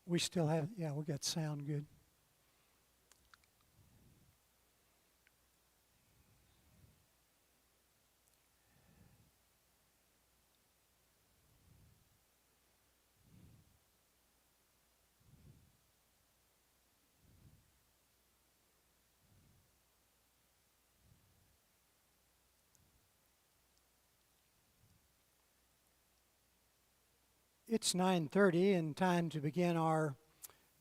We still have, yeah, we got sound good. It's 9:30 and time to begin our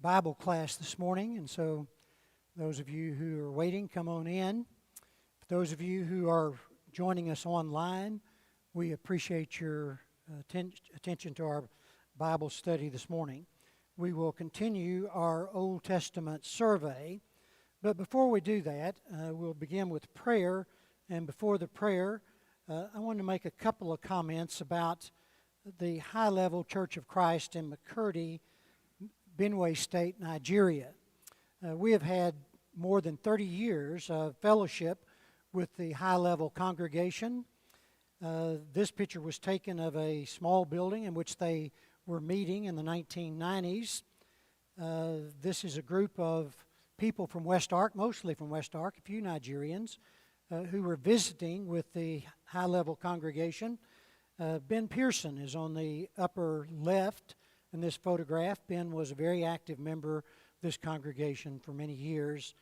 Bible class this morning, and so those of you who are waiting, come on in. For those of you who are joining us online, we appreciate your attention to our Bible study this morning. We will continue our Old Testament survey, but before we do that, we'll begin with prayer, and before the prayer, I want to make a couple of comments about the High Level Church of Christ in Makurdi, Benue State, Nigeria. We have had more than 30 years of fellowship with the High Level congregation. This picture was taken of a small building in which they were meeting in the 1990s. This is a group of people from West Ark, mostly from West Ark, a few Nigerians, who were visiting with the High Level congregation. Ben Pearson is on the upper left in this photograph. Ben was a very active member of this congregation for many years.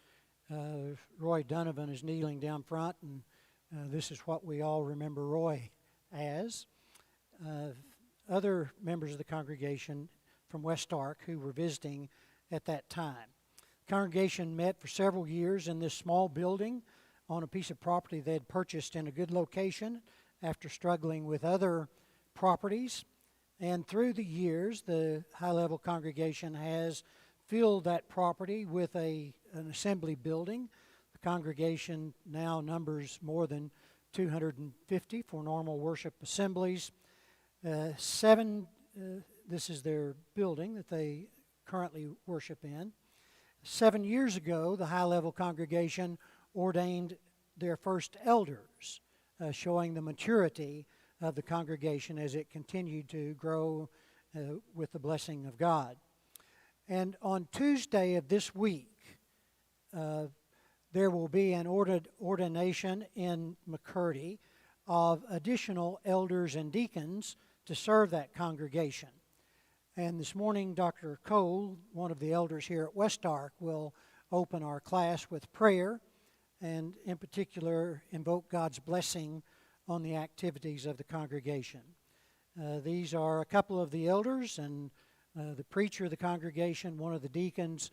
Roy Donovan is kneeling down front, and this is what we all remember Roy as. Other members of the congregation from West Ark who were visiting at that time. The congregation met for several years in this small building on a piece of property they had purchased in a good location after struggling with other properties. And through the years, the High Level congregation has filled that property with an assembly building. The congregation now numbers more than 250 for normal worship assemblies. This is their building that they currently worship in. 7 years ago, the High Level congregation ordained their first elders, showing the maturity of the congregation as it continued to grow with the blessing of God. And on Tuesday of this week, there will be an ordination in Makurdi of additional elders and deacons to serve that congregation. And this morning, Dr. Cole, one of the elders here at West Ark, will open our class with prayer and in particular invoke God's blessing on the activities of the congregation. These are a couple of the elders and the preacher of the congregation, one of the deacons,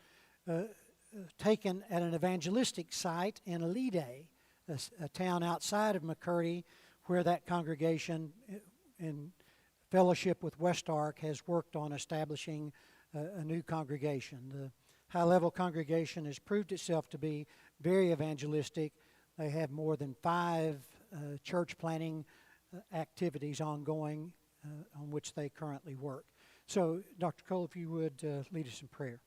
taken at an evangelistic site in Alide, a town outside of Makurdi, where that congregation in fellowship with West Ark has worked on establishing a new congregation. The High Level congregation has proved itself to be very evangelistic. They have more than 5 church planting activities ongoing on which they currently work. So, Dr. Cole, if you would lead us in prayer.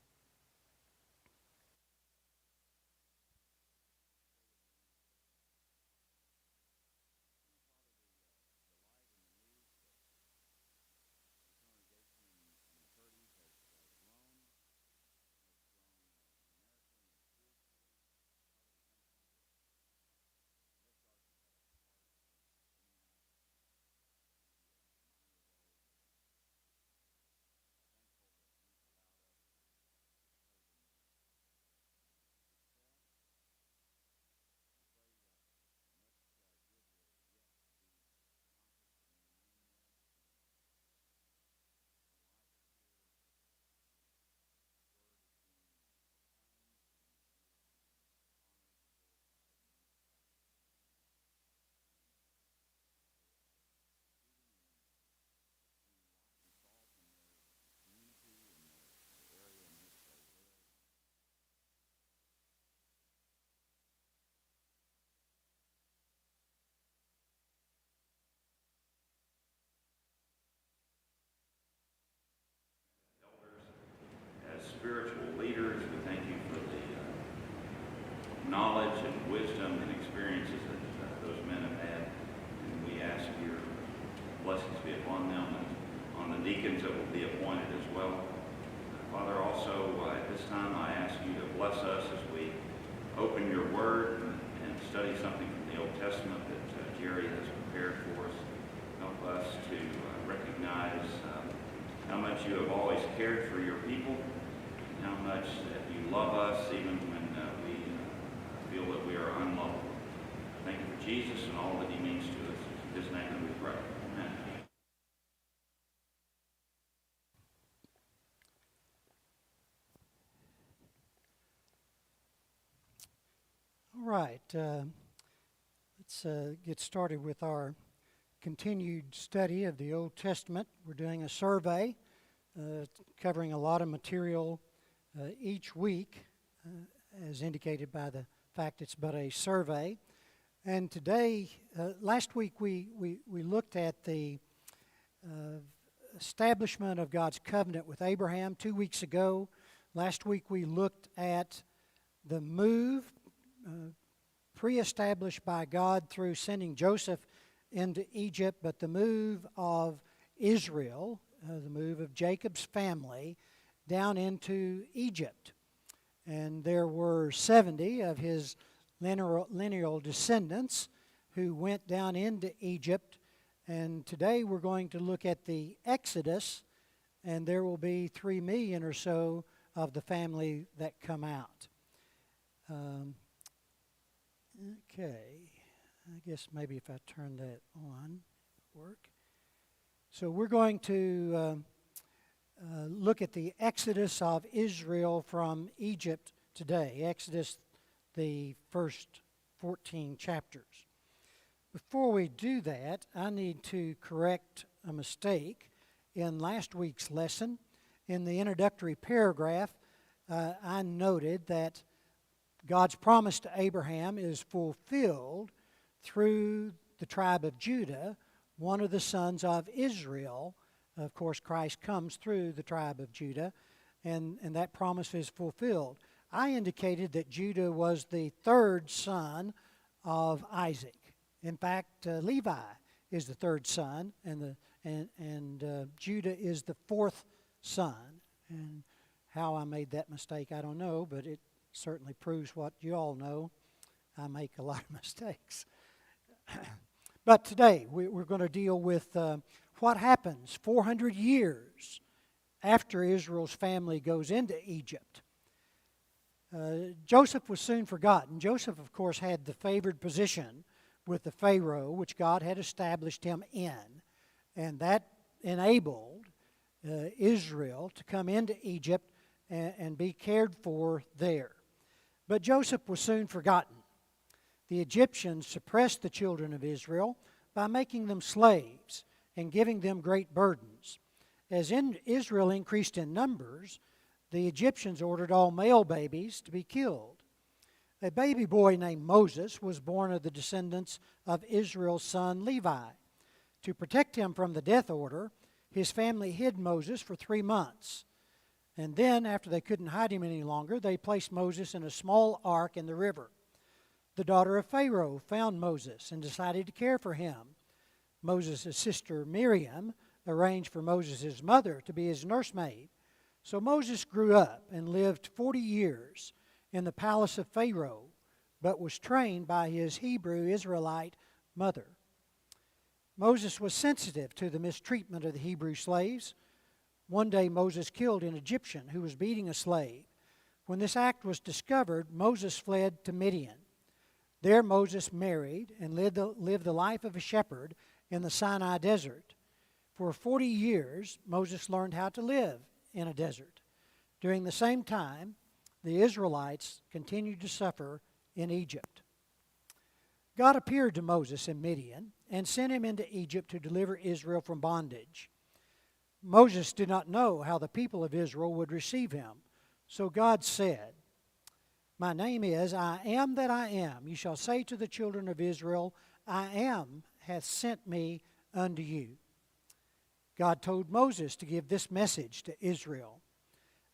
Spiritual leaders, we thank you for the knowledge and wisdom and experiences that those men have had. And we ask your blessings be upon them and on the deacons that will be appointed as well. Father, also at this time I ask you to bless us as we open your word and study something from the Old Testament that Jerry has prepared for us. Help us to recognize how much you have always cared for your people, and how much that you love us even when we feel that we are unlovable. Thank you for Jesus and all that he means to us. In his name we pray. Amen. All right, let's get started with our continued study of the Old Testament. We're doing a survey covering a lot of material each week, as indicated by the fact it's but a survey. And today, last week we looked at the establishment of God's covenant with Abraham. 2 weeks ago, last week we looked at the move pre-established by God through sending Joseph into Egypt, but the move of Israel, the move of Jacob's family down into Egypt. And there were 70 of his lineal descendants who went down into Egypt. And today we're going to look at the Exodus, and there will be 3 million or so of the family that come out. Okay, I guess maybe if I turn that on, work. So we're going to look at the Exodus of Israel from Egypt today. Exodus, the first 14 chapters. Before we do that, I need to correct a mistake in last week's lesson. In the introductory paragraph, I noted that God's promise to Abraham is fulfilled through the tribe of Judah, one of the sons of Israel. Of course, Christ comes through the tribe of Judah, and that promise is fulfilled. I indicated that Judah was the third son of Isaac. In fact, Levi is the third son, and Judah is the fourth son. And how I made that mistake, I don't know, but it certainly proves what you all know. I make a lot of mistakes. But today we're going to deal with what happens 400 years after Israel's family goes into Egypt. Joseph was soon forgotten. Joseph, of course, had the favored position with the Pharaoh, which God had established him in, and that enabled Israel to come into Egypt and be cared for there. But Joseph was soon forgotten. The Egyptians suppressed the children of Israel by making them slaves and giving them great burdens. As Israel increased in numbers, the Egyptians ordered all male babies to be killed. A baby boy named Moses was born of the descendants of Israel's son Levi. To protect him from the death order, his family hid Moses for 3 months. And then, after they couldn't hide him any longer, they placed Moses in a small ark in the river. The daughter of Pharaoh found Moses and decided to care for him. Moses' sister Miriam arranged for Moses' mother to be his nursemaid. So Moses grew up and lived 40 years in the palace of Pharaoh, but was trained by his Hebrew Israelite mother. Moses was sensitive to the mistreatment of the Hebrew slaves. One day Moses killed an Egyptian who was beating a slave. When this act was discovered, Moses fled to Midian. There Moses married and lived the life of a shepherd in the Sinai desert. For 40 years, Moses learned how to live in a desert. During the same time, the Israelites continued to suffer in Egypt. God appeared to Moses in Midian and sent him into Egypt to deliver Israel from bondage. Moses did not know how the people of Israel would receive him. So God said, "My name is I am that I am. You shall say to the children of Israel, I am hath sent me unto you." God told Moses to give this message to Israel.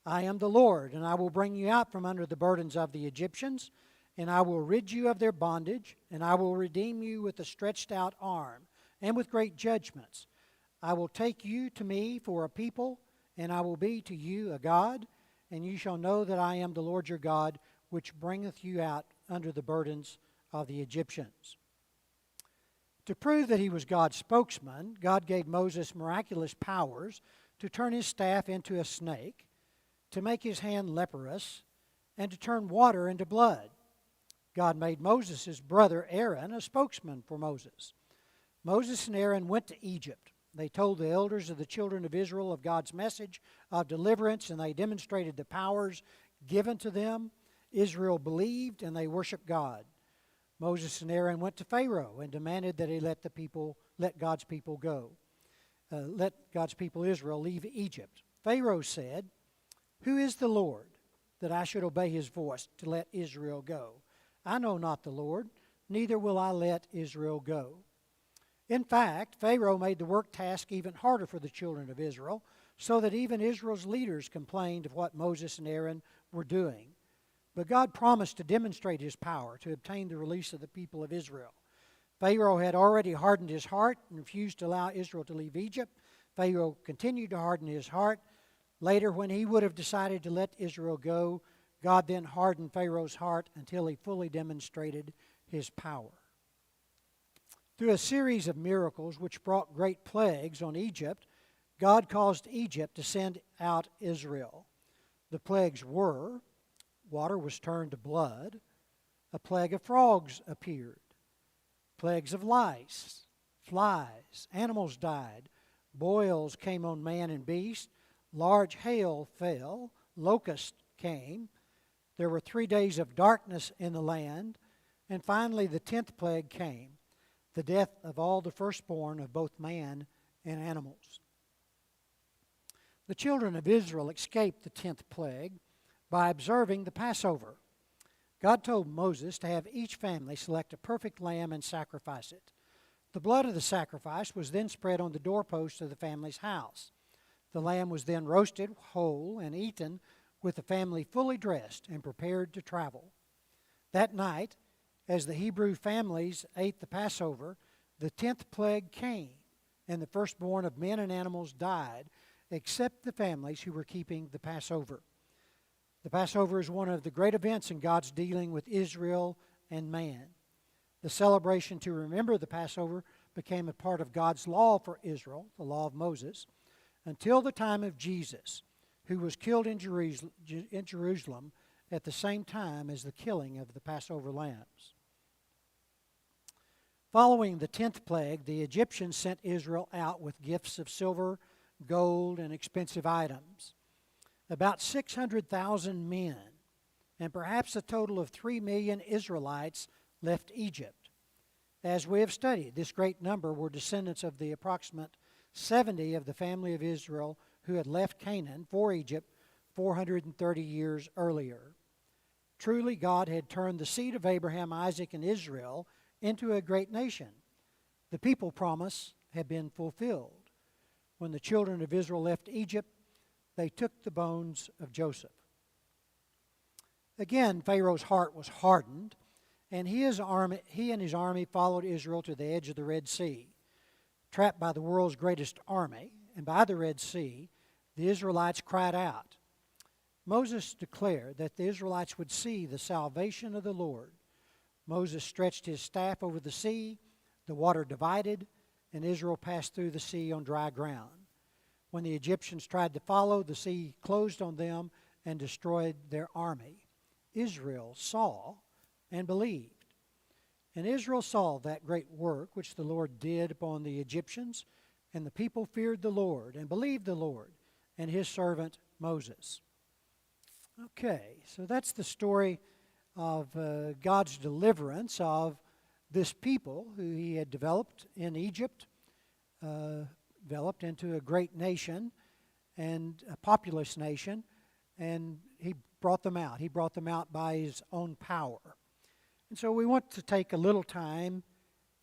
"I am the Lord, and I will bring you out from under the burdens of the Egyptians, and I will rid you of their bondage, and I will redeem you with a stretched out arm and with great judgments. I will take you to me for a people, and I will be to you a God, and you shall know that I am the Lord your God, which bringeth you out under the burdens of the Egyptians. To prove that he was God's spokesman, God gave Moses miraculous powers to turn his staff into a snake, to make his hand leprous, and to turn water into blood. God made Moses' brother Aaron a spokesman for Moses. Moses and Aaron went to Egypt. They told the elders of the children of Israel of God's message of deliverance, and they demonstrated the powers given to them. Israel believed, and they worshiped God. Moses and Aaron went to Pharaoh and demanded that he let God's people go. Let God's people Israel leave Egypt. Pharaoh said, "Who is the Lord, that I should obey his voice to let Israel go? I know not the Lord, neither will I let Israel go." In fact, Pharaoh made the work task even harder for the children of Israel, so that even Israel's leaders complained of what Moses and Aaron were doing. But God promised to demonstrate his power to obtain the release of the people of Israel. Pharaoh had already hardened his heart and refused to allow Israel to leave Egypt. Pharaoh continued to harden his heart. Later, when he would have decided to let Israel go, God then hardened Pharaoh's heart until he fully demonstrated his power. Through a series of miracles which brought great plagues on Egypt, God caused Egypt to send out Israel. The plagues were: water was turned to blood, a plague of frogs appeared, plagues of lice, flies, animals died, boils came on man and beast, large hail fell, locusts came, there were 3 days of darkness in the land, and finally the 10th plague came, the death of all the firstborn of both man and animals. The children of Israel escaped the 10th plague by observing the Passover. God told Moses to have each family select a perfect lamb and sacrifice it. The blood of the sacrifice was then spread on the doorpost of the family's house. The lamb was then roasted whole and eaten with the family fully dressed and prepared to travel. That night, as the Hebrew families ate the Passover, the 10th plague came, and the firstborn of men and animals died, except the families who were keeping the Passover. The Passover is one of the great events in God's dealing with Israel and man. The celebration to remember the Passover became a part of God's law for Israel, the law of Moses, until the time of Jesus, who was killed in Jerusalem at the same time as the killing of the Passover lambs. Following the 10th plague, the Egyptians sent Israel out with gifts of silver, gold, and expensive items. About 600,000 men and perhaps a total of 3 million Israelites left Egypt. As we have studied, this great number were descendants of the approximate 70 of the family of Israel who had left Canaan for Egypt 430 years earlier. Truly, God had turned the seed of Abraham, Isaac, and Israel into a great nation. The people promise had been fulfilled. When the children of Israel left Egypt, they took the bones of Joseph. Again, Pharaoh's heart was hardened, and he and his army followed Israel to the edge of the Red Sea. Trapped by the world's greatest army and by the Red Sea, the Israelites cried out. Moses declared that the Israelites would see the salvation of the Lord. Moses stretched his staff over the sea, the water divided, and Israel passed through the sea on dry ground. When the Egyptians tried to follow, the sea closed on them and destroyed their army. Israel saw and believed. And Israel saw that great work which the Lord did upon the Egyptians, and the people feared the Lord and believed the Lord and his servant Moses. Okay, so that's the story of God's deliverance of this people who he had developed in Egypt, developed into a great nation and a populous nation, and he brought them out. He brought them out by his own power. And so we want to take a little time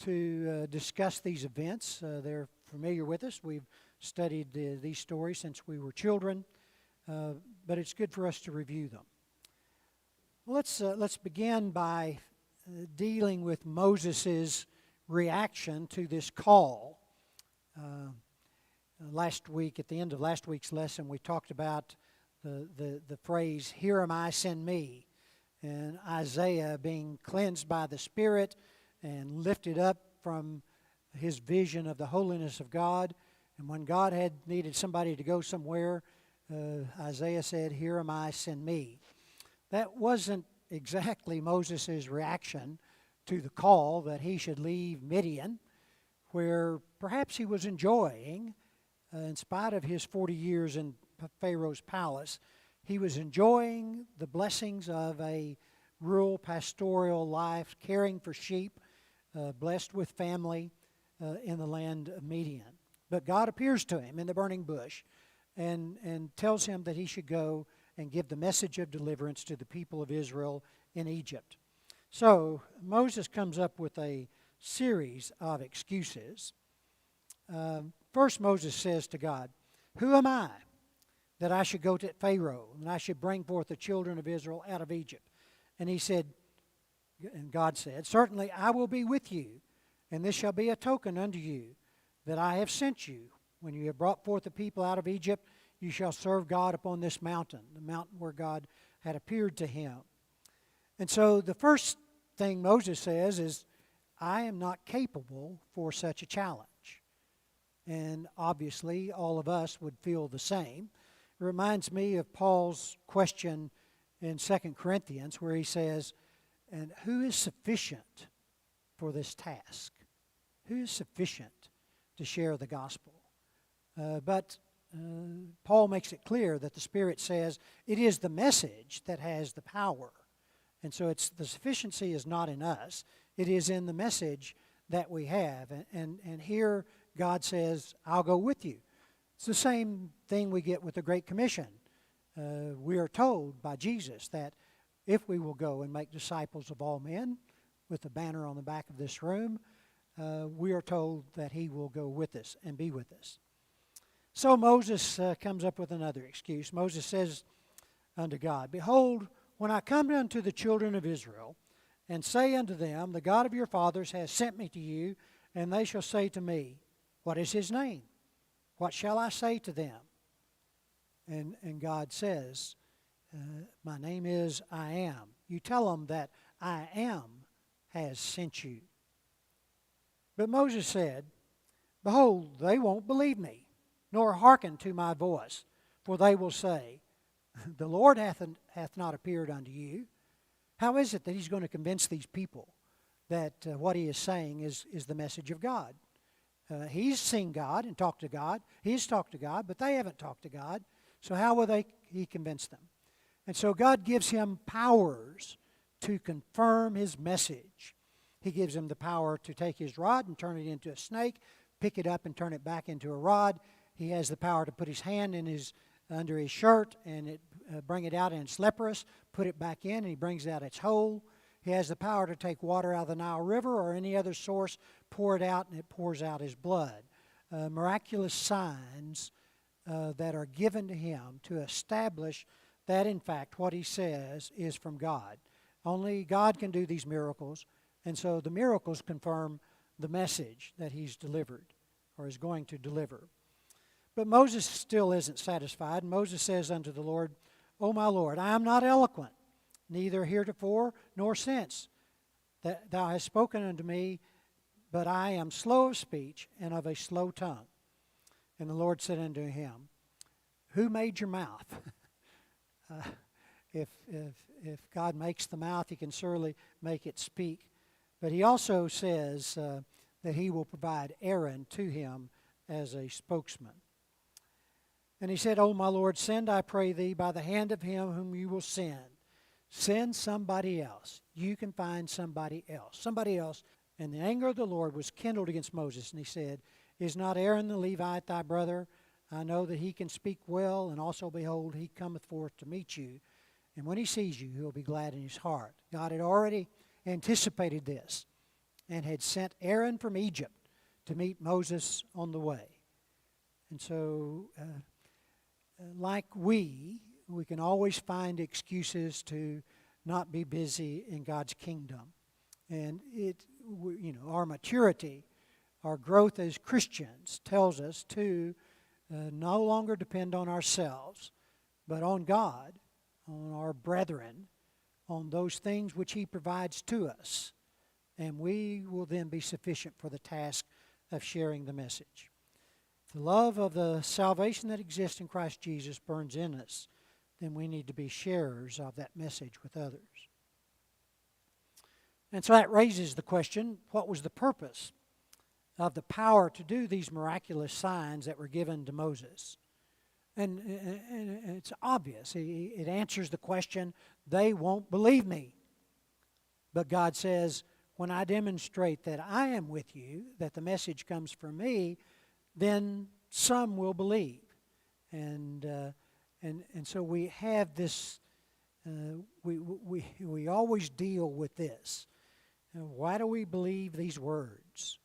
to discuss these events. They're familiar with us. We've studied these stories since we were children, but it's good for us to review them. Let's begin by dealing with Moses' reaction to this call. Last week, at the end of last week's lesson, we talked about the phrase, "Here am I, send me," and Isaiah being cleansed by the Spirit and lifted up from his vision of the holiness of God. And when God had needed somebody to go somewhere, Isaiah said, "Here am I, send me." That wasn't exactly Moses' reaction to the call that he should leave Midian, where perhaps he was enjoying, in spite of his 40 years in Pharaoh's palace, he was enjoying the blessings of a rural pastoral life, caring for sheep, blessed with family in the land of Midian. But God appears to him in the burning bush and tells him that he should go and give the message of deliverance to the people of Israel in Egypt. So Moses comes up with a series of excuses. First, Moses says to God, "Who am I that I should go to Pharaoh and I should bring forth the children of Israel out of Egypt?" And God said, "Certainly I will be with you, and this shall be a token unto you that I have sent you. When you have brought forth the people out of Egypt, you shall serve God upon this mountain," the mountain where God had appeared to him. And so the first thing Moses says is, "I am not capable for such a challenge." And obviously all of us would feel the same. It reminds me of Paul's question in 2 Corinthians where he says, "And who is sufficient for this task? Who is sufficient to share the gospel?" But Paul makes it clear that the Spirit says it is the message that has the power. And so the sufficiency is not in us. It is in the message that we have. And here God says, "I'll go with you." It's the same thing we get with the Great Commission. We are told by Jesus that if we will go and make disciples of all men, with the banner on the back of this room, we are told that he will go with us and be with us. So Moses comes up with another excuse. Moses says unto God, "Behold, when I come unto the children of Israel, and say unto them, The God of your fathers has sent me to you, and they shall say to me, What is his name? What shall I say to them?" And God says, "My name is I Am." You tell them that I Am has sent you. But Moses said, "Behold, they won't believe me, nor hearken to my voice. For they will say, The Lord hath not appeared unto you." How is it that he's going to convince these people that what he is saying is the message of God? He's seen God and talked to God. He's talked to God, but they haven't talked to God. So how will he convince them? And so God gives him powers to confirm his message. He gives him the power to take his rod and turn it into a snake, pick it up and turn it back into a rod. He has the power to put his hand under his shirt and bring it out and it's leprous, put it back in and he brings out its whole. He has the power to take water out of the Nile River or any other source, pour it out, and it pours out his blood. Miraculous signs that are given to him to establish that, in fact, what he says is from God. Only God can do these miracles, and so the miracles confirm the message that he's delivered or is going to deliver. But Moses still isn't satisfied. Moses says unto the Lord, "O my Lord, I am not eloquent, neither heretofore nor since that thou hast spoken unto me, but I am slow of speech and of a slow tongue." And the Lord said unto him, "Who made your mouth?" If God makes the mouth, he can surely make it speak. But he also says that he will provide Aaron to him as a spokesman. And he said, "O my Lord, send, I pray thee, by the hand of him whom you will send. Send somebody else. You can find somebody else. Somebody else." And the anger of the Lord was kindled against Moses. And he said, "Is not Aaron the Levite thy brother? I know that he can speak well, and also, behold, he cometh forth to meet you. And when he sees you, he will be glad in his heart." God had already anticipated this and had sent Aaron from Egypt to meet Moses on the way. And so, like we can always find excuses to not be busy in God's kingdom. And our maturity, our growth as Christians tells us to no longer depend on ourselves, but on God, on our brethren, on those things which He provides to us. And we will then be sufficient for the task of sharing the message. If the love of the salvation that exists in Christ Jesus burns in us, then we need to be sharers of that message with others. And so that raises the question, what was the purpose of the power to do these miraculous signs that were given to Moses? And it's obvious. It answers the question, they won't believe me. But God says, when I demonstrate that I am with you, that the message comes from me, then some will believe. And so we have this, we always deal with this. Why do we believe these words?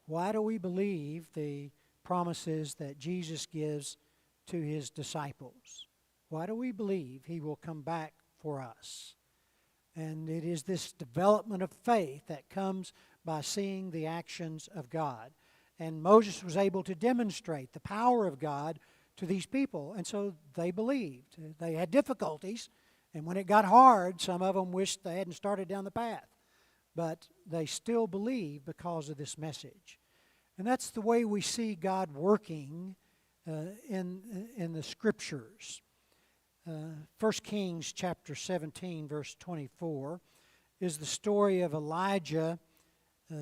Why do we believe the promises that Jesus gives to His disciples? Why do we believe He will come back for us? And it is this development of faith that comes by seeing the actions of God. And Moses was able to demonstrate the power of God to these people, and so they believed. They had difficulties, and when it got hard, some of them wished they hadn't started down the path. But they still believed because of this message. And that's the way we see God working in the Scriptures. 1 Kings chapter 17, verse 24, is the story of Elijah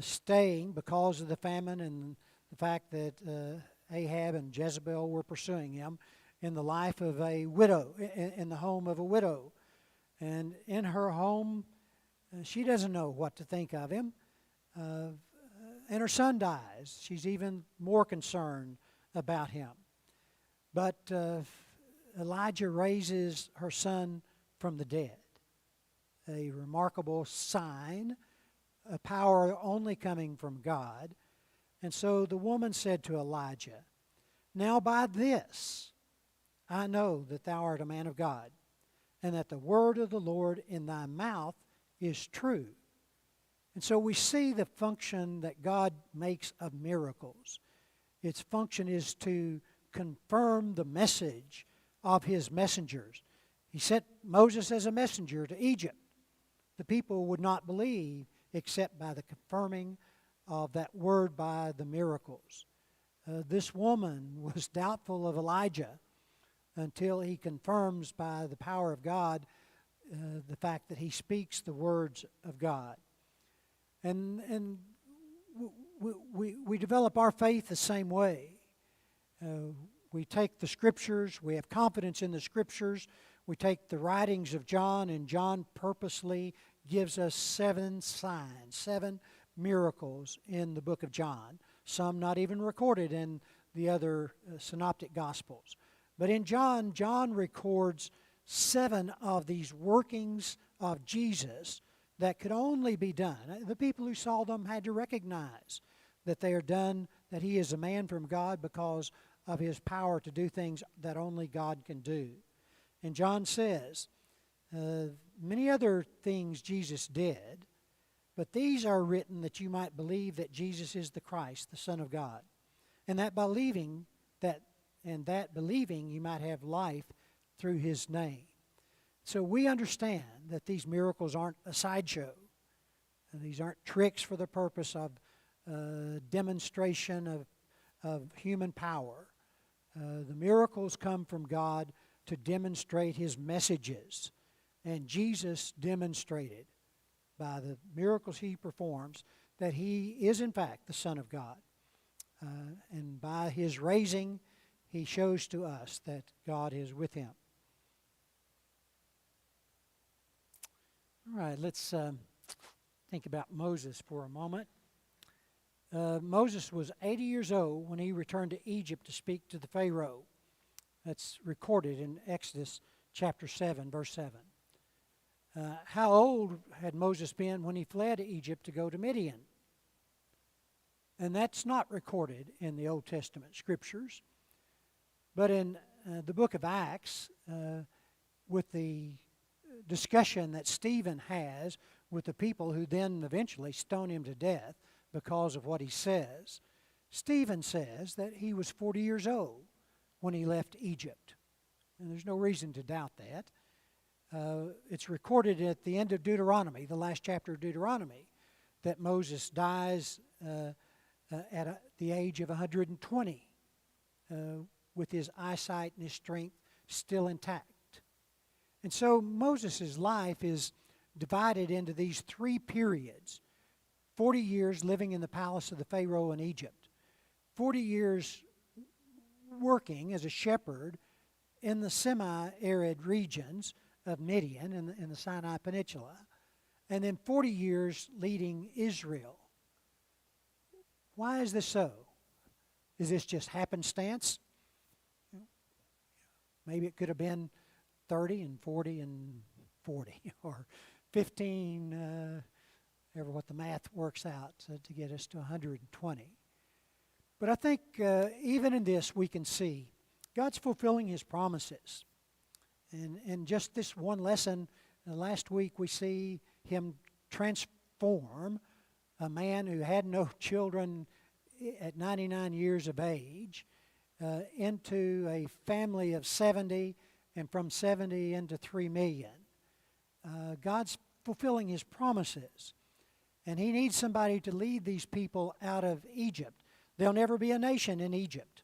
staying because of the famine and the fact that Ahab and Jezebel were pursuing him in the life of a widow, in the home of a widow. And in her home, she doesn't know what to think of him. And her son dies. She's even more concerned about him. But Elijah raises her son from the dead. A remarkable sign, a power only coming from God. And so the woman said to Elijah, "Now by this I know that thou art a man of God, and that the word of the Lord in thy mouth is true." And so we see the function that God makes of miracles. Its function is to confirm the message of His messengers. He sent Moses as a messenger to Egypt. The people would not believe except by the confirming of that word by the miracles. This woman was doubtful of Elijah until he confirms by the power of God the fact that he speaks the words of God. And we develop our faith the same way. We take the Scriptures, we have confidence in the Scriptures. We take the writings of John, and John purposely gives us 7 signs, 7 miracles in the book of John. Some not even recorded in the other synoptic Gospels. But in John, John records 7 of these workings of Jesus that could only be done. The people who saw them had to recognize that they are done, that He is a man from God because of His power to do things that only God can do. And John says, many other things Jesus did, but these are written that you might believe that Jesus is the Christ, the Son of God. And that believing you might have life through His name. So we understand that these miracles aren't a sideshow. These aren't tricks for the purpose of demonstration of human power. The miracles come from God to demonstrate His messages. And Jesus demonstrated by the miracles He performs that He is in fact the Son of God. And by His raising, He shows to us that God is with Him. All right, let's think about Moses for a moment. Moses was 80 years old when he returned to Egypt to speak to the Pharaoh. That's recorded in Exodus chapter 7, verse 7. How old had Moses been when he fled Egypt to go to Midian? And that's not recorded in the Old Testament Scriptures. But in the book of Acts, with the discussion that Stephen has with the people who then eventually stone him to death because of what he says, Stephen says that he was 40 years old when he left Egypt. and there's no reason to doubt that. It's recorded at the end of Deuteronomy, the last chapter of Deuteronomy, that Moses dies at the age of 120 with his eyesight and his strength still intact. And so Moses' life is divided into these three periods. 40 years living in the palace of the Pharaoh in Egypt. 40 years working as a shepherd in the semi-arid regions of Midian in the Sinai Peninsula. And then 40 years leading Israel. Why is this so? Is this just happenstance? Maybe it could have been 30 and 40 and 40, or 15, ever what the math works out to get us to 120. But I think even in this we can see God's fulfilling His promises. And just this one lesson, last week we see Him transform a man who had no children at 99 years of age into a family of 70, and from 70 into 3 million. God's fulfilling His promises. And He needs somebody to lead these people out of Egypt. There'll never be a nation in Egypt.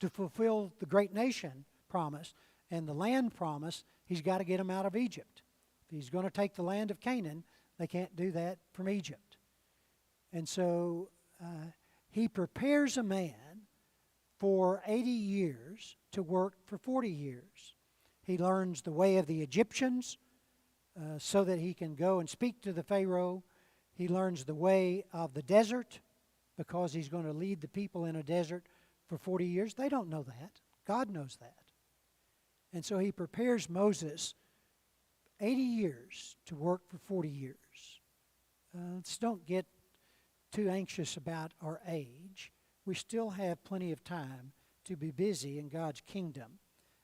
To fulfill the great nation promise and the land promise, He's got to get them out of Egypt. If He's going to take the land of Canaan, they can't do that from Egypt. And so He prepares a man for 80 years to work for 40 years. He learns the way of the Egyptians so that he can go and speak to the Pharaoh. He learns the way of the desert because he's going to lead the people in a desert for 40 years. They don't know that. God knows that. And so He prepares Moses 80 years to work for 40 years. Let's don't get too anxious about our age. We still have plenty of time to be busy in God's kingdom.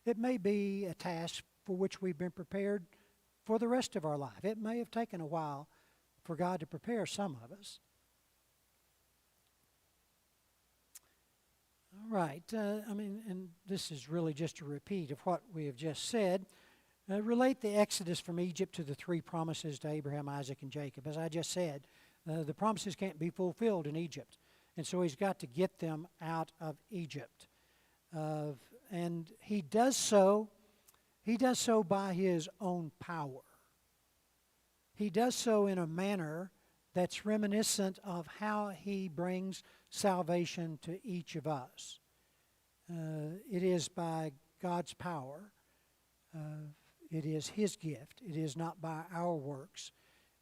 It may be a task for which we've been prepared for the rest of our life. It may have taken a while for God to prepare some of us. All right, and this is really just a repeat of what we have just said. Relate the Exodus from Egypt to the three promises to Abraham, Isaac, and Jacob. As I just said, the promises can't be fulfilled in Egypt. And so He's got to get them out of Egypt. And He does so by His own power. He does so in a manner that's reminiscent of how He brings salvation to each of us. It is by God's power. It is His gift. It is not by our works.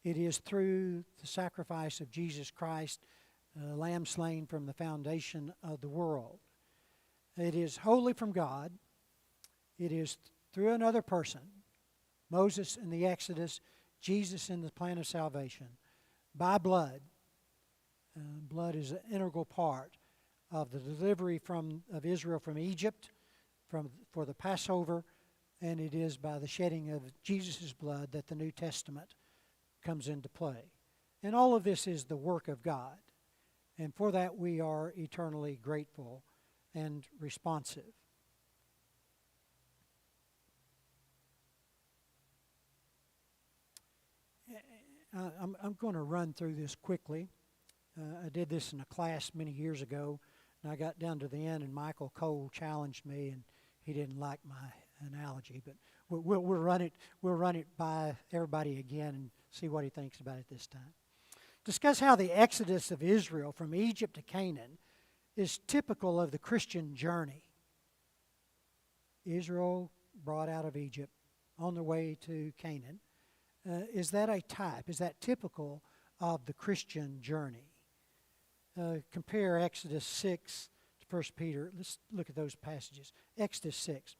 It is through the sacrifice of Jesus Christ, Lamb slain from the foundation of the world. It is wholly from God. It is through another person, Moses in the Exodus, Jesus in the plan of salvation, by blood. Blood is an integral part of the delivery of Israel from Egypt for the Passover, and it is by the shedding of Jesus' blood that the New Testament comes into play. And all of this is the work of God, and for that we are eternally grateful and responsive. I'm going to run through this quickly. I did this in a class many years ago, and I got down to the end, and Michael Cole challenged me, and he didn't like my analogy. But we'll run it. We'll run it by everybody again and see what he thinks about it this time. Discuss how the exodus of Israel from Egypt to Canaan is typical of the Christian journey. Israel brought out of Egypt on their way to Canaan. Is that a type? Is that typical of the Christian journey? Compare Exodus 6 to 1 Peter. Let's look at those passages. Exodus 6.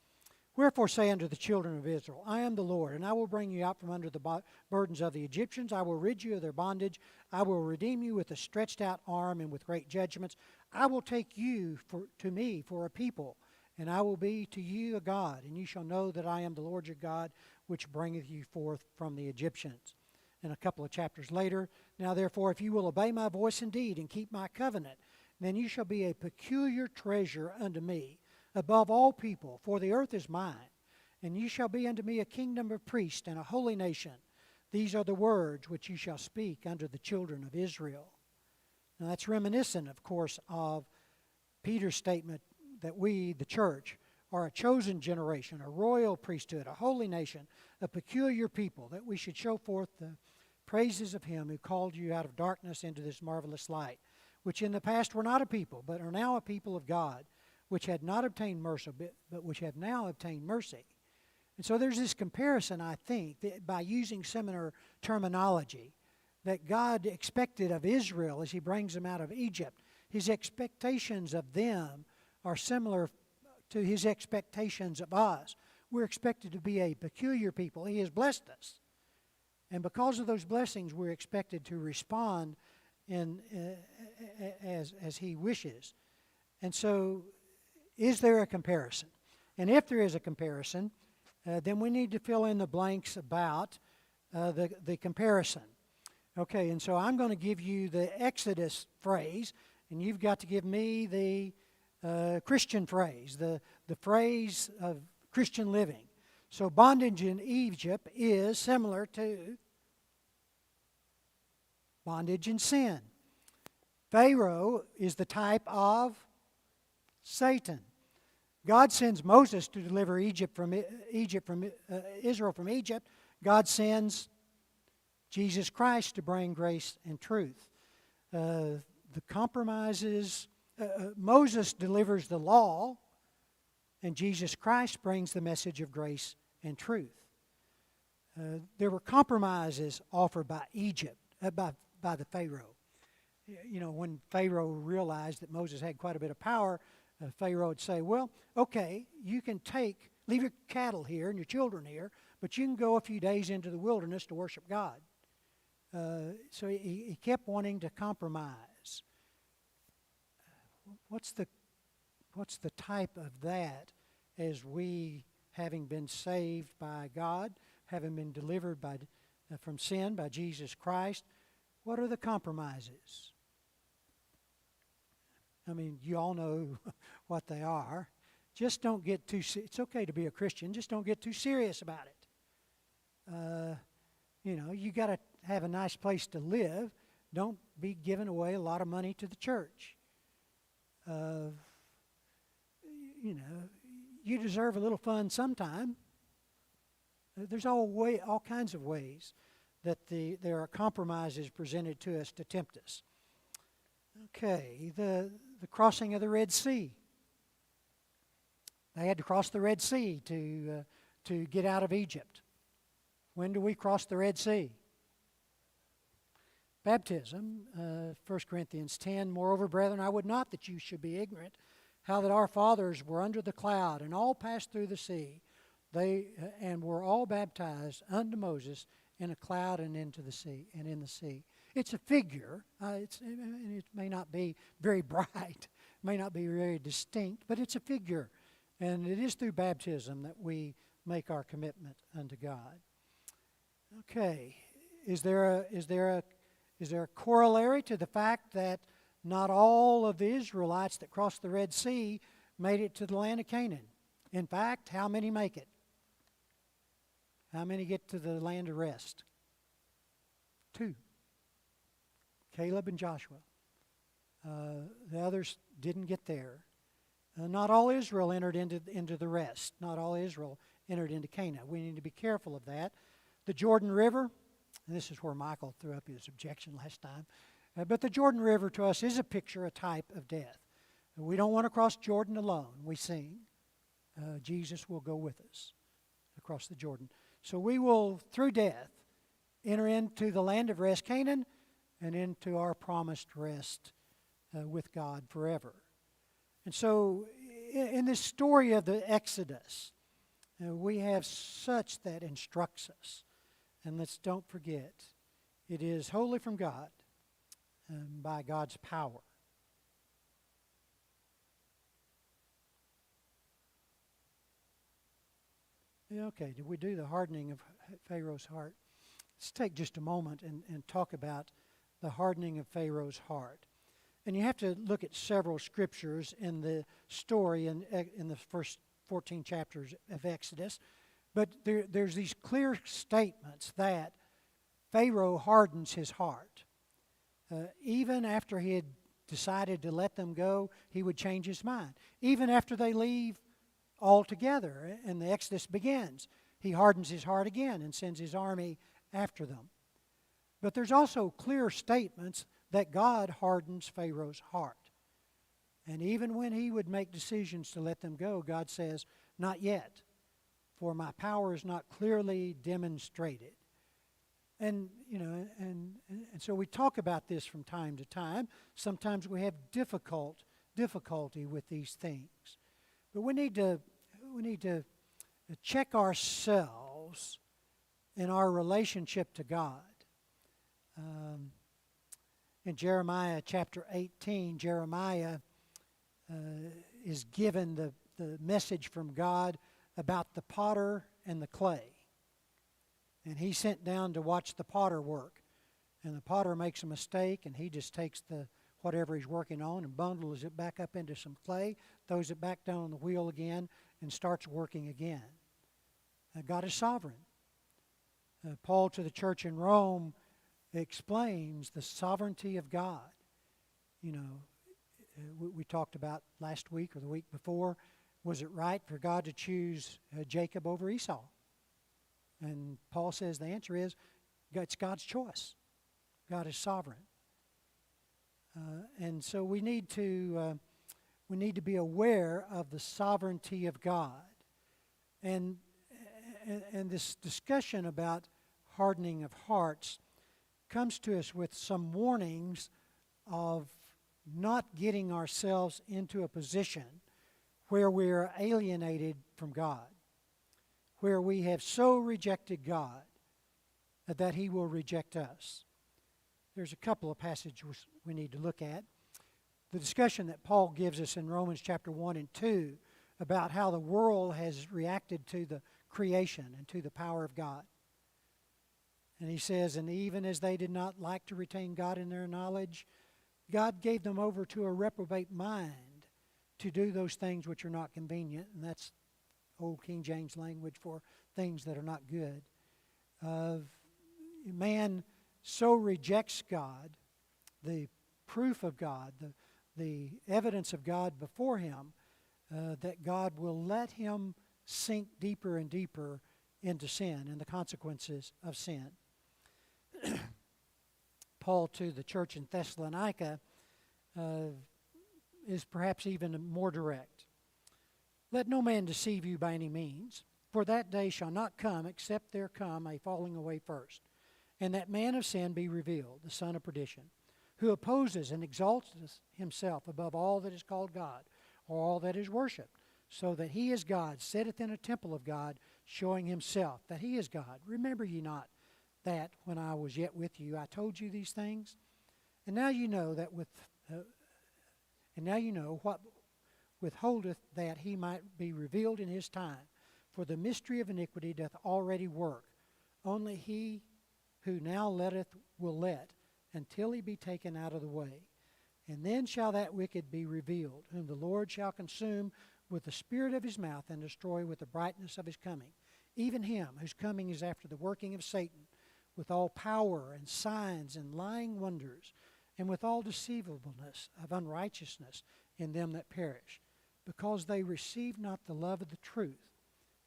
Wherefore say unto the children of Israel, I am the Lord, and I will bring you out from under the burdens of the Egyptians. I will rid you of their bondage. I will redeem you with a stretched out arm and with great judgments. I will take you to me for a people, and I will be to you a God, and you shall know that I am the Lord your God, which bringeth you forth from the Egyptians. And a couple of chapters later, now therefore, if you will obey my voice indeed and keep my covenant, then you shall be a peculiar treasure unto me above all people, for the earth is mine, And you shall be unto me a kingdom of priests and a holy nation. These are the words which you shall speak unto the children of Israel. Now that's reminiscent, of course, of Peter's statement that we, the church, are a chosen generation, a royal priesthood, a holy nation, a peculiar people, that we should show forth the praises of him who called you out of darkness into this marvelous light, which in the past were not a people, but are now a people of God, which had not obtained mercy, but which have now obtained mercy. And so there's this comparison, I think, that by using similar terminology, that God expected of Israel as he brings them out of Egypt. His expectations of them are similar to his expectations of us. We're expected to be a peculiar people. He has blessed us. And because of those blessings, we're expected to respond as he wishes. And so, is there a comparison? And if there is a comparison, then we need to fill in the blanks about the comparison. Okay, and so I'm going to give you the Exodus phrase, and you've got to give me the Christian phrase, the phrase of Christian living. So bondage in Egypt is similar to bondage in sin. Pharaoh is the type of Satan. God sends Moses to deliver Israel from Egypt. God sends Jesus Christ to bring grace and truth. The compromises, Moses delivers the law, and Jesus Christ brings the message of grace and truth. There were compromises offered by Egypt, by the Pharaoh. You know, when Pharaoh realized that Moses had quite a bit of power, Pharaoh would say, well, okay, you can leave your cattle here and your children here, but you can go a few days into the wilderness to worship God. So he kept wanting to compromise. What's the type of that as we, having been saved by God, having been delivered from sin by Jesus Christ, what are the compromises? I mean, you all know what they are. Just don't get too, it's okay to be a Christian, just don't get too serious about it. You got to have a nice place to live. Don't be giving away a lot of money to the church. You deserve a little fun sometime. There's all kinds of ways that there are compromises presented to us to tempt us. Okay, the crossing of the Red Sea. They had to cross the Red Sea to get out of Egypt. When do we cross the Red Sea? Baptism, 1 Corinthians 10, moreover, brethren, I would not that you should be ignorant, how that our fathers were under the cloud, and all passed through the sea, and were all baptized unto Moses in a cloud and into the sea, and in the sea. It's a figure. It may not be very bright, may not be very distinct, but it's a figure. And it is through baptism that we make our commitment unto God. Okay, is there a corollary to the fact that not all of the Israelites that crossed the Red Sea made it to the land of Canaan? In fact, how many make it? How many get to the land of rest? 2. Caleb and Joshua. The others didn't get there. Not all Israel entered into the rest. Not all Israel entered into Canaan. We need to be careful of that. The Jordan River, and this is where Michael threw up his objection last time, but the Jordan River to us is a picture, a type of death. We don't want to cross Jordan alone. We sing, Jesus will go with us across the Jordan. So we will, through death, enter into the land of rest, Canaan, and into our promised rest with God forever. And so in this story of the Exodus, we have such that instructs us. And let's don't forget, it is wholly from God and by God's power. Okay, did we do the hardening of Pharaoh's heart? Let's take just a moment and talk about the hardening of Pharaoh's heart. And you have to look at several scriptures in the story in the first 14 chapters of Exodus. But there's these clear statements that Pharaoh hardens his heart. Even after he had decided to let them go, he would change his mind. Even after they leave altogether and the Exodus begins, he hardens his heart again and sends his army after them. But there's also clear statements that God hardens Pharaoh's heart. And even when he would make decisions to let them go, God says, "Not yet, for my power is not clearly demonstrated." And, and so we talk about this from time to time. Sometimes we have difficulty with these things. But we need to check ourselves in our relationship to God. In Jeremiah chapter 18, Jeremiah is given the message from God about the potter and the clay. And he's sent down to watch the potter work. And the potter makes a mistake, and he just takes whatever he's working on and bundles it back up into some clay, throws it back down on the wheel again, and starts working again. God is sovereign. Paul to the church in Rome explains the sovereignty of God. We talked about last week or the week before, was it right for God to choose Jacob over Esau? And Paul says the answer is, it's God's choice. God is sovereign. And so we need to be aware of the sovereignty of God. And this discussion about hardening of hearts comes to us with some warnings of not getting ourselves into a position where we are alienated from God, where we have so rejected God that He will reject us. There's a couple of passages we need to look at. The discussion that Paul gives us in Romans chapter 1 and 2 about how the world has reacted to the creation and to the power of God. And he says, "And even as they did not like to retain God in their knowledge, God gave them over to a reprobate mind to do those things which are not convenient." And that's old King James language for things that are not good. Man so rejects God, the proof of God, the evidence of God before him, that God will let him sink deeper and deeper into sin and the consequences of sin. Paul to the church in Thessalonica is perhaps even more direct. "Let no man deceive you by any means, for that day shall not come except there come a falling away first, and that man of sin be revealed, the son of perdition, who opposes and exalts himself above all that is called God, or all that is worshipped, so that he is God, sitteth in a temple of God, showing himself that he is God. Remember ye not that when I was yet with you, I told you these things? And now you know that what withholdeth that he might be revealed in his time. For the mystery of iniquity doth already work. Only he who now letteth will let, until he be taken out of the way. And then shall that wicked be revealed, whom the Lord shall consume with the spirit of his mouth, and destroy with the brightness of his coming. Even him whose coming is after the working of Satan, with all power and signs and lying wonders, and with all deceivableness of unrighteousness in them that perish, because they receive not the love of the truth,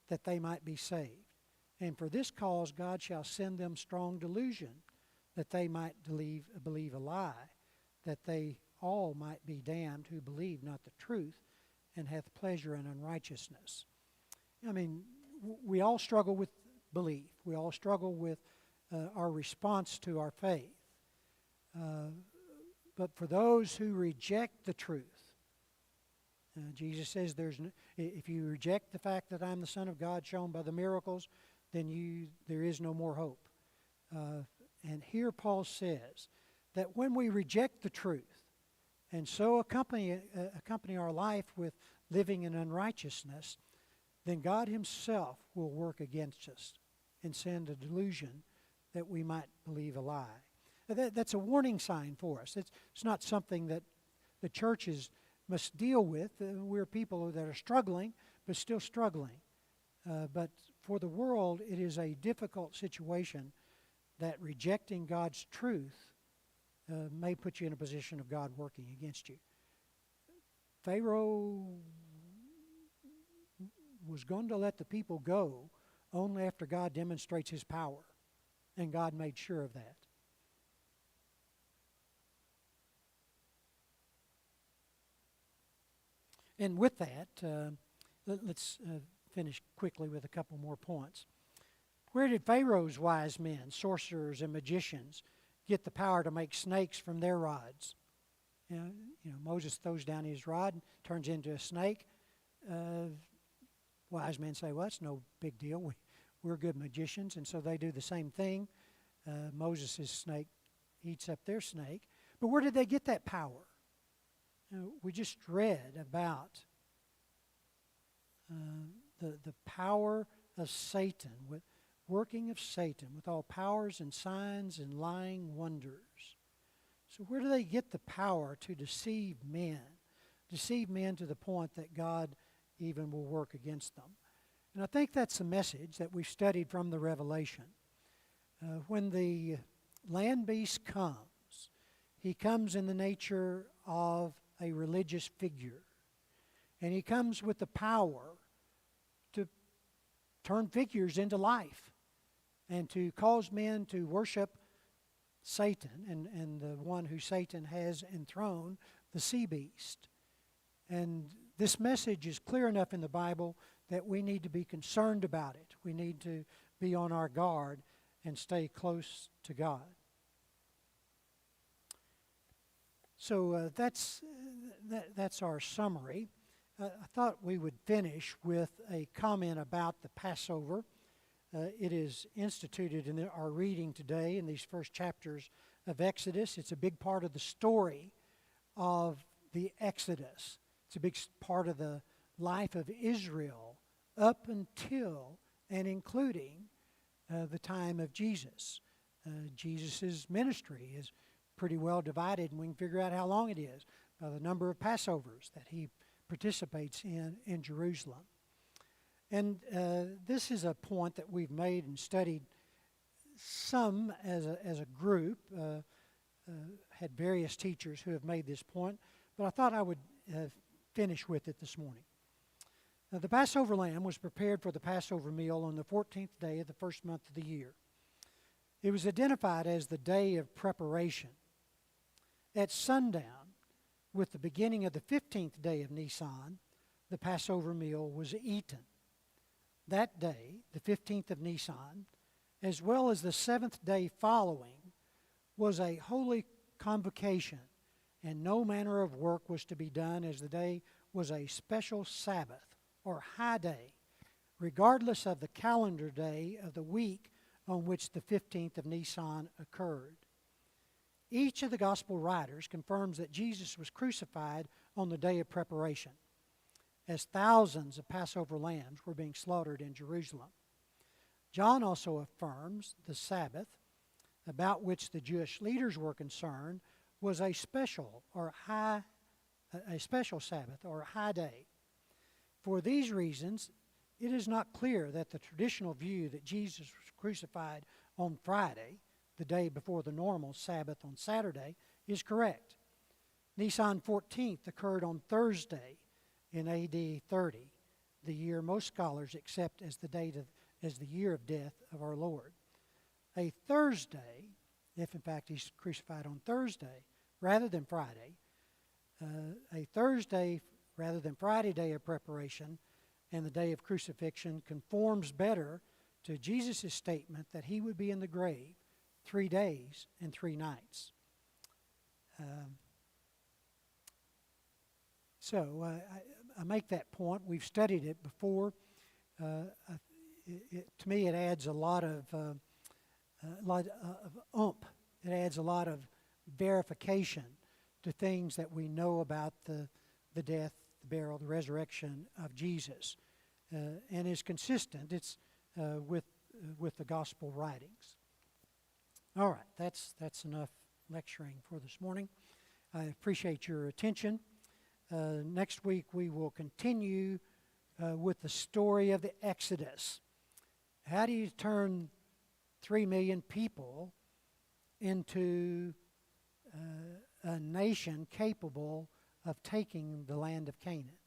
that they might be saved. And for this cause God shall send them strong delusion, that they might believe a lie, that they all might be damned who believe not the truth, and hath pleasure in unrighteousness." I mean, we all struggle with belief. We all struggle with our response to our faith. But for those who reject the truth, Jesus says, if you reject the fact that I'm the Son of God shown by the miracles, then there is no more hope. And here Paul says that when we reject the truth, and so accompany our life with living in unrighteousness, then God Himself will work against us and send a delusion that we might believe a lie. That's a warning sign for us. It's not something that the churches must deal with. We're people that are struggling, but still struggling. But for the world, it is a difficult situation that rejecting God's truth may put you in a position of God working against you. Pharaoh was going to let the people go only after God demonstrates his power, and God made sure of that. And with that, let's finish quickly with a couple more points. Where did Pharaoh's wise men, sorcerers, and magicians get the power to make snakes from their rods? Moses throws down his rod, turns into a snake. Wise men say, well, that's no big deal. We're good magicians, and so they do the same thing. Moses' snake eats up their snake. But where did they get that power? We just read about the power of Satan, with working of Satan with all powers and signs and lying wonders. So where do they get the power to deceive men? Deceive men to the point that God even will work against them. And I think that's the message that we've studied from the Revelation. When the land beast comes, he comes in the nature of a religious figure. And he comes with the power to turn figures into life and to cause men to worship Satan and the one who Satan has enthroned, the sea beast. And this message is clear enough in the Bible that we need to be concerned about it. We need to be on our guard and stay close to God. So that's our summary. I thought we would finish with a comment about the Passover. It is instituted in our reading today in these first chapters of Exodus. It's a big part of the story of the Exodus. It's a big part of the life of Israel up until and including the time of Jesus. Jesus' ministry is pretty well divided, and we can figure out how long it is by the number of Passovers that he participates in Jerusalem. And this is a point that we've made and studied some as a group, had various teachers who have made this point, but I thought I would finish with it this morning. The Passover lamb was prepared for the Passover meal on the 14th day of the first month of the year. It was identified as the day of preparation. At sundown, with the beginning of the 15th day of Nisan, the Passover meal was eaten. That day, the 15th of Nisan, as well as the 7th day following, was a holy convocation, and no manner of work was to be done, as the day was a special Sabbath or high day, regardless of the calendar day of the week on which the 15th of Nisan occurred. Each of the gospel writers confirms that Jesus was crucified on the day of preparation, as thousands of Passover lambs were being slaughtered in Jerusalem. John also affirms the Sabbath, about which the Jewish leaders were concerned, was a special Sabbath or high day. For these reasons, it is not clear that the traditional view that Jesus was crucified on Friday, the day before the normal Sabbath on Saturday, is correct. Nisan 14th occurred on Thursday in AD 30, the year most scholars accept as the year of death of our Lord. A Thursday, if in fact he's crucified on Thursday rather than Friday, a Thursday rather than Friday day of preparation and the day of crucifixion conforms better to Jesus' statement that he would be in the grave 3 days and 3 nights. I make that point. We've studied it before. To me, it adds a lot of oomph. It adds a lot of verification to things that we know about the death, the burial, the resurrection of Jesus, and is consistent. It's with the gospel writings. All right, that's enough lecturing for this morning. I appreciate your attention. Next week we will continue with the story of the Exodus. How do you turn 3 million people into a nation capable of taking the land of Canaan?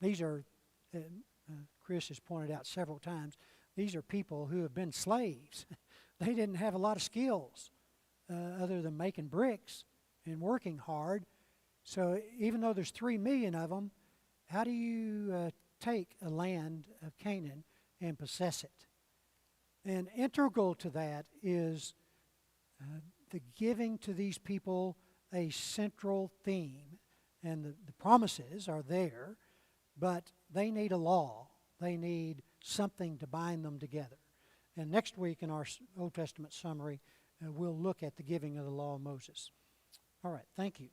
These are, Chris has pointed out several times, these are people who have been slaves. They didn't have a lot of skills other than making bricks and working hard. So even though there's 3 million of them, how do you take a land of Canaan and possess it? And integral to that is the giving to these people a central theme. And the promises are there, but they need a law. They need something to bind them together. And next week in our Old Testament summary, we'll look at the giving of the law of Moses. All right, thank you.